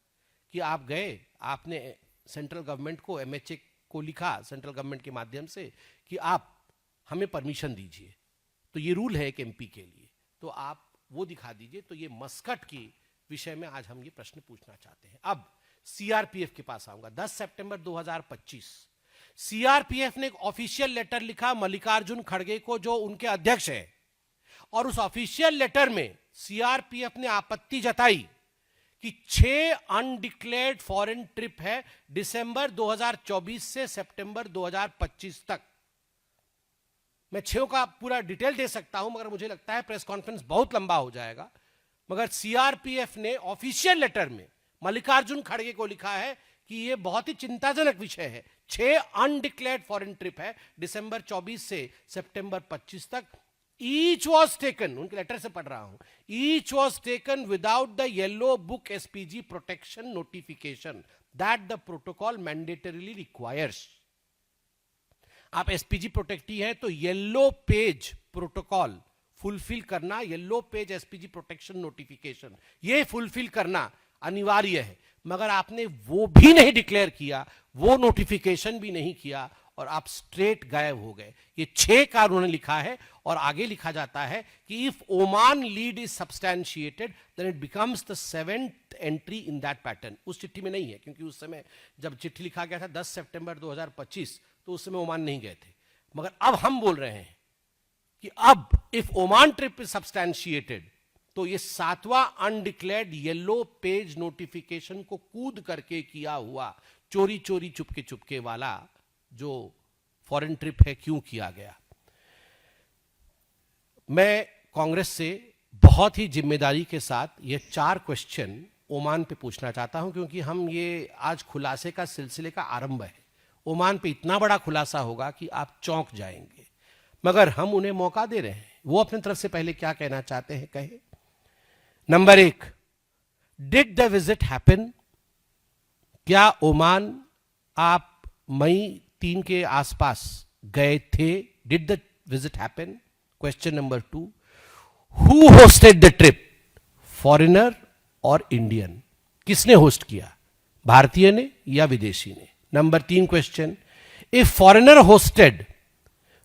कि आप गए, आपने सेंट्रल गवर्नमेंट को, MHA को लिखा सेंट्रल गवर्नमेंट के माध्यम से कि आप हमें परमिशन दीजिए, तो ये रूल है एक MP के लिए, तो आप वो दिखा दीजिए। तो ये मस्कट की विषय में आज हम ये प्रश्न पूछना चाहते हैं। अब CRPF के पास आऊंगा। 10 सितंबर 2025 CRPF ने एक ऑफिशियल लेटर लिखा मल्लिकार्जुन खड़गे को जो उनके अध्यक्ष है, और उस ऑफिशियल लेटर में CRPF ने आपत्ति जताई कि 6 अनडिक्लेयर्ड फॉरेन ट्रिप है दिसंबर 2024 से सितंबर 2025 तक। मैं 6 का पूरा डिटेल दे सकता हूं, मगर मुझे लगता है प्रेस कॉन्फ्रेंस बहुत लंबा हो जाएगा। मगर CRPF ने ऑफिशियल लेटर में मल्लिकार्जुन खड़गे को लिखा है कि यह बहुत ही चिंताजनक विषय है। 6 अनडिक्लेयर्ड फॉरेन ट्रिप है दिसंबर 24 से सितंबर 25 तक। Each was taken, उनके लेटर से पढ़ रहा हूं, each was taken without the yellow book SPG protection notification that the protocol mandatorily requires। आप SPG प्रोटेक्टी है तो येलो पेज प्रोटोकॉल फुलफिल करना, yellow page SPG protection notification, ये फुलफिल करना अनिवार्य है। मगर आपने वो भी नहीं डिक्लेयर किया, वो नोटिफिकेशन भी नहीं किया, और आप स्ट्रेट गायब हो गए। ये 6 का उन्होंने लिखा है, और आगे लिखा जाता है कि if Oman lead is substantiated then it becomes the 7th entry in that pattern. उस चिट्ठी में नहीं है, क्योंकि उस समय जब चिट्ठी लिखा गया था 10 सितंबर 2025, तो उस समय ओमान नहीं गए थे। मगर अब हम बोल रहे हैं कि अब इफ ओमान ट्रिप इज सब्सटैंशिएटेड, तो ये 7वां अनडिक्लेयर्ड येलो पेज नोटिफिकेशन को कूद करके किया हुआ चोरी चोरी चुपके चुपके वाला जो फॉरेन ट्रिप है क्यों किया गया। मैं कांग्रेस से बहुत ही जिम्मेदारी के साथ ये 4 क्वेश्चन ओमान पे पूछना चाहता हूं, क्योंकि हम ये आज खुलासे का सिलसिले का आरंभ है। ओमान पे इतना बड़ा खुलासा होगा कि आप चौंक जाएंगे। मगर हम उन्हें मौका दे रहे हैं। वो अपनी तरफ से पहले क्या कहना चाहते हैं कहे। Number 1, did the visit happen? क्या ओमान आप मई 3 के आसपास गए थे? Did the visit happen? Question number 2, who hosted the trip? Foreigner और इंडियन? किसने होस्ट किया, भारतीय ने या विदेशी ने? Number 3 question, if foreigner hosted,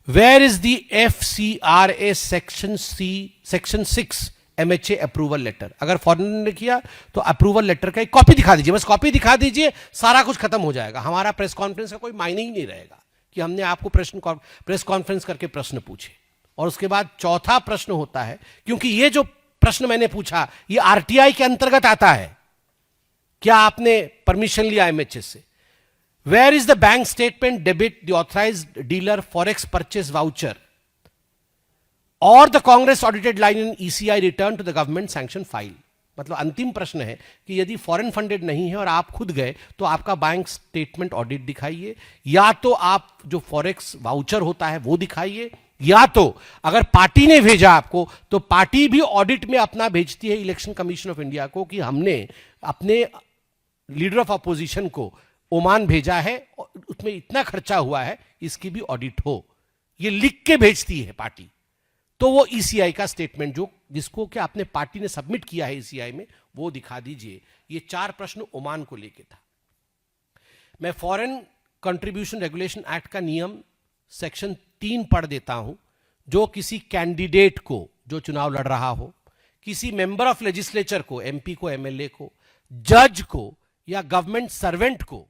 where is the FCRA section 6 MHA approval letter? अगर फॉरेनर ने किया तो अप्रूवल लेटर का एक कॉपी दिखा दीजिए, बस कॉपी दिखा दीजिए, सारा कुछ खत्म हो जाएगा। हमारा प्रेस कॉन्फ्रेंस का कोई मायने ही नहीं रहेगा कि हमने आपको प्रेस कॉन्फ्रेंस करके प्रश्न पूछे। और उसके बाद चौथा प्रश्न होता है, क्योंकि ये जो प्रश्न मैंने पूछा ये RTI के अंतर्गत आता है, क्या आपने परमिशन लिया MHA से? Where is the bank statement debit the authorised dealer forex purchase voucher और the Congress audited line in ECI return to the government sanction file? मतलब अंतिम प्रश्न है कि यदि फॉरेन फंडेड नहीं है और आप खुद गए तो आपका बैंक स्टेटमेंट ऑडिट दिखाइए, या तो आप जो फॉरेक्स वाउचर होता है वो दिखाइए, या तो अगर पार्टी ने भेजा आपको तो पार्टी भी ऑडिट में अपना भेजती है इलेक्शन कमीशन ऑफ इंडिया को कि हमने अपने लीडर ऑफ अपोजिशन को ओमान भेजा है, उसमें इतना खर्चा हुआ है, इसकी भी ऑडिट हो। ये लिख के भेजती है पार्टी। तो वो ECI का स्टेटमेंट जो जिसको कि आपने पार्टी ने सबमिट किया है ECI में, वो दिखा दीजिए। ये 4 प्रश्न ओमान को लेके था। मैं फॉरेन कंट्रीब्यूशन रेगुलेशन एक्ट का नियम सेक्शन 3 पढ़ देता हूं। जो किसी कैंडिडेट को जो चुनाव लड़ रहा हो, किसी मेंबर ऑफ लेजिस्लेचर को, MP को, MLA को, जज को या गवर्नमेंट सर्वेंट को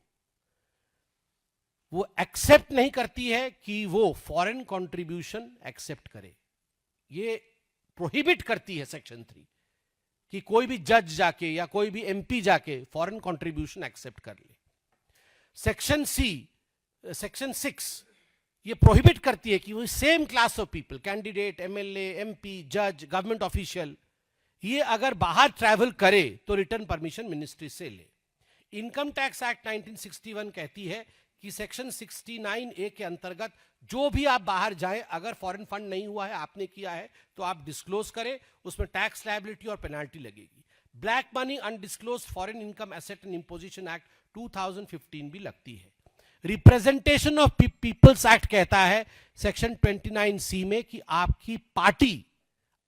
वो एक्सेप्ट नहीं करती है कि वो फॉरेन कंट्रीब्यूशन एक्सेप्ट करे, ये प्रोहिबिट करती है सेक्शन 3 कि कोई भी जज जाके या कोई भी MP जाके फॉरेन कंट्रीब्यूशन एक्सेप्ट कर ले। सेक्शन 6 ये प्रोहिबिट करती है कि वो same class of people, candidate, MLA, MP, जज, गवर्नमेंट ऑफिशियल, ये अगर बाहर ट्रैवल करे तो रिटर्न परमिशन मिनिस्ट्री से ले। इनकम टैक्स एक्ट 1961 कहती है कि सेक्शन 69A के अंतर्गत जो भी आप बाहर जाएं, अगर फॉरेन फंड नहीं हुआ है, आपने किया है, तो आप डिस्क्लोज करें, उसमें टैक्स लायबिलिटी और पेनाल्टी लगेगी। Black money, undisclosed foreign income asset and imposition act 2015 भी लगती है। रिप्रेजेंटेशन ऑफ पीपल्स एक्ट कहता है सेक्शन 29C में कि आपकी पार्टी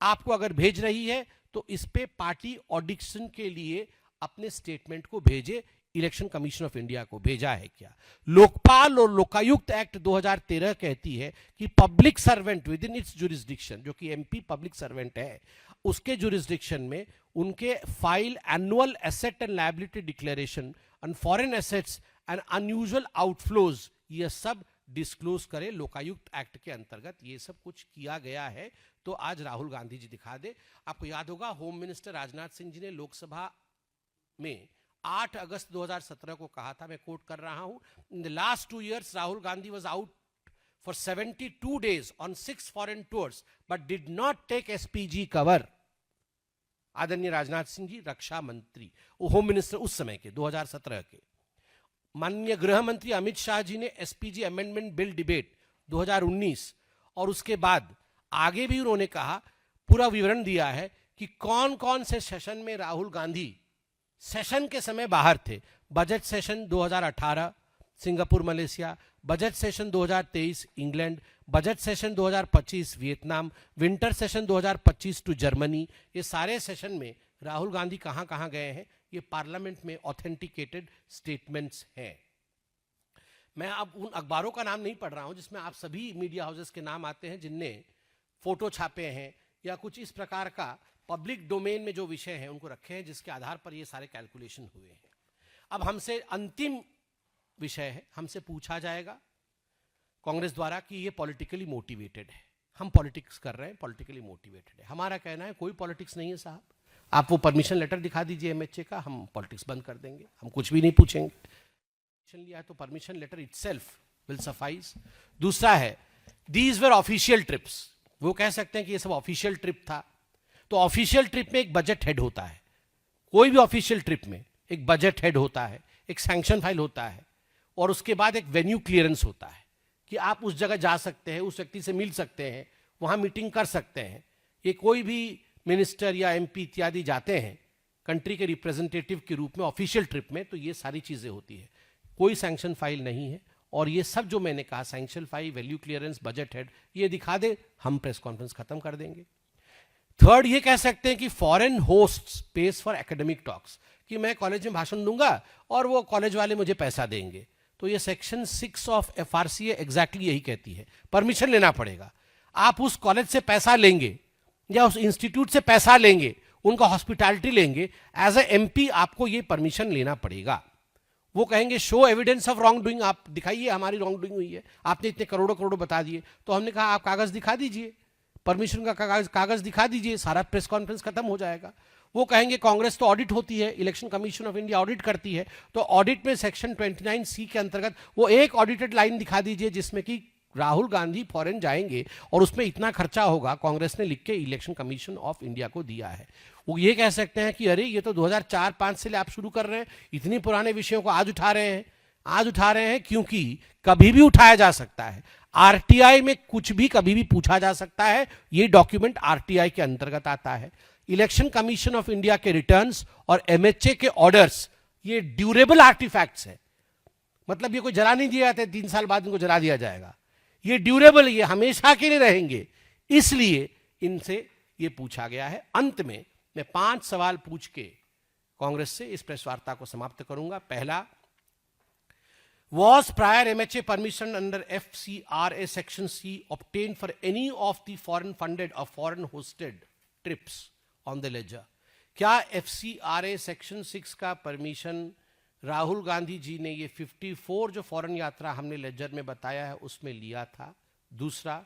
आपको अगर भेज रही है तो इस पे पार्टी ऑडिशन के लिए अपने स्टेटमेंट को भेजे। इलेक्शन कमीशन ऑफ इंडिया को भेजा है क्या? लोकपाल और लोकायुक्त एक्ट 2013 कहती है कि public servant with in its jurisdiction, जो कि MP पब्लिक सर्वेंट है, उसके जुरिस्डिक्शन में उनके file annual asset and liability declaration on foreign assets and unusual outflows, ये सब डिस्क्लोज करे। लोकायुक्त एक्ट के अंतर्गत ये सब कुछ किया गया है। तो आज राहुल गांधी जी दिखा दे। आपको याद होगा होम मिनिस्टर राजनाथ सिंह जी ने लोकसभा में 8 अगस्त 2017 को कहा था, मैं कोट कर रहा हूं, in the last 2 years Rahul Gandhi was out for 72 days on 6 foreign tours but did not take SPG cover. आदरणीय राजनाथ सिंह जी रक्षा मंत्री, होम मिनिस्टर उस समय के 2017 के। माननीय गृह मंत्री अमित शाह जी ने SPG अमेंडमेंट बिल डिबेट 2019, और उसके बाद आगे भी उन्होंने कहा, पूरा विवरण दिया है कि कौन कौन से सेशन में राहुल गांधी सेशन के समय बाहर थे। Budget session 2018 Singapore Malaysia, budget session 2023 England, budget session 2025 Vietnam, winter session 2025 to Germany. ये सारे सेशन में राहुल गांधी कहां कहां गए हैं, ये पार्लियामेंट में ऑथेंटिकेटेड स्टेटमेंट्स हैं। मैं अब उन अखबारों का नाम नहीं पढ़ रहा हूं जिसमें आप सभी मीडिया हाउसेस के नाम आते हैं जिनने फोटो छापे हैं या कुछ इस प्रकार का पब्लिक डोमेन में जो विषय हैं उनको रखे हैं, जिसके आधार पर ये सारे कैलकुलेशन हुए हैं। अब हमसे अंतिम विषय है, हमसे पूछा जाएगा कांग्रेस द्वारा कि ये पॉलिटिकली मोटिवेटेड है, हम पॉलिटिक्स कर रहे हैं, पॉलिटिकली मोटिवेटेड है। हमारा कहना है कोई पॉलिटिक्स नहीं है साहब, आप वो परमिशन लेटर दिखा दीजिए MHA का, हम पॉलिटिक्स बंद कर देंगे, हम कुछ भी नहीं पूछेंगे। परमिशन लिया है तो permission letter itself will suffice. दूसरा है दीज वर ऑफिशियल ट्रिप्स, वो कह सकते हैं कि ये सब ऑफिशियल ट्रिप था। तो ऑफिशियल ट्रिप में एक बजट हेड होता है, कोई भी ऑफिशियल ट्रिप में एक बजट हेड होता है, एक सैंक्शन फाइल होता है, और उसके बाद एक वेन्यू क्लियरेंस होता है। कि आप उस जगह जा सकते हैं, उस व्यक्ति से मिल सकते हैं, वहां मीटिंग कर सकते हैं। ये कोई भी मिनिस्टर या एमपी इत्यादि जाते हैं कंट्री के रिप्रेजेंटेटिव के रूप में ऑफिशियल ट्रिप में, तो ये सारी चीजें होती है। कोई सैंक्शन फाइल नहीं है, और ये सब जो मैंने कहा, sanction file, value clearance, budget head, ये दिखा दे, हम प्रेस कॉन्फ्रेंस खत्म कर देंगे। थर्ड, ये कह सकते हैं कि foreign hosts pays for academic talks, कि मैं कॉलेज में भाषण दूंगा और वो कॉलेज वाले मुझे पैसा देंगे। तो ये सेक्शन 6 ऑफ एफआरसीए एग्जैक्टली यही कहती है, परमिशन लेना पड़ेगा। आप उस कॉलेज से पैसा लेंगे या उस इंस्टीट्यूट से पैसा लेंगे, उनका हॉस्पिटैलिटी लेंगे, एज ए एमपी आपको ये परमिशन लेना पड़ेगा। वो कहेंगे show evidence of wrong doing, आप दिखाइए हमारी रॉन्ग डूइंग हुई है, आपने इतने करोड़ों करोड़ों बता दिए। तो हमने कहा आप कागज दिखा दीजिए, परमिशन का कागज दिखा दीजिए, सारा प्रेस कॉन्फ्रेंस खत्म हो जाएगा। वो कहेंगे कांग्रेस तो ऑडिट होती है, election commission of India audit करती है, तो ऑडिट में सेक्शन 29C के अंतर्गत वो एक ऑडिटेड लाइन दिखा दीजिए जिसमें कि राहुल गांधी फॉरेन जाएंगे और उसमें इतना खर्चा होगा, कांग्रेस ने लिख के इलेक्शन कमीशन ऑफ इंडिया को दिया है। वो ये कह सकते हैं कि अरे ये तो 2004-5 से आप शुरू कर रहे हैं, इतने पुराने विषयों को आज उठा रहे हैं। आज उठा रहे हैं क्योंकि कभी भी उठाया जा सकता है, आरटीआई में कुछ भी कभी भी पूछा जा सकता है, ये डॉक्यूमेंट आरटीआई के अंतर्गत आता है। इलेक्शन कमीशन ऑफ इंडिया के रिटर्न्स और एमएचए के ऑर्डर्स ये ड्यूरेबल आर्टिफैक्ट्स है, मतलब ये कोई जला नहीं दिए जाते, 3 साल बाद इनको जला दिया जाएगा, ये ड्यूरेबल, ये हमेशा के लिए रहेंगे, इसलिए इनसे ये पूछा गया है। अंत में मैं 5 सवाल पूछ के कांग्रेस से इस प्रेस वार्ता को समाप्त करूंगा। पहला, was prior MHA permission under FCRA section C obtained for any of the foreign funded or foreign hosted trips on the ledger? क्या FCRA section 6 का परमिशन राहुल गांधी जी ने ये 54 जो फॉरेन यात्रा हमने लेजर में बताया है उसमें लिया था? दूसरा,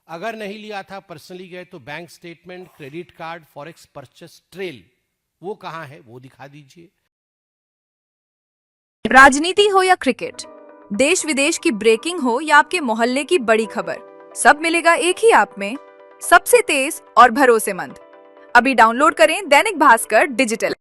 अगर नहीं लिया था, पर्सनली गए, तो bank statement, credit card, forex purchase trail वो कहां है, वो दिखा दीजिए। राजनीति हो या क्रिकेट, देश विदेश की ब्रेकिंग हो या आपके मोहल्ले की बड़ी खबर, सब मिलेगा एक ही ऐप में, सबसे तेज और भरोसेमंद। अभी डाउनलोड करें दैनिक भास्कर डिजिटल।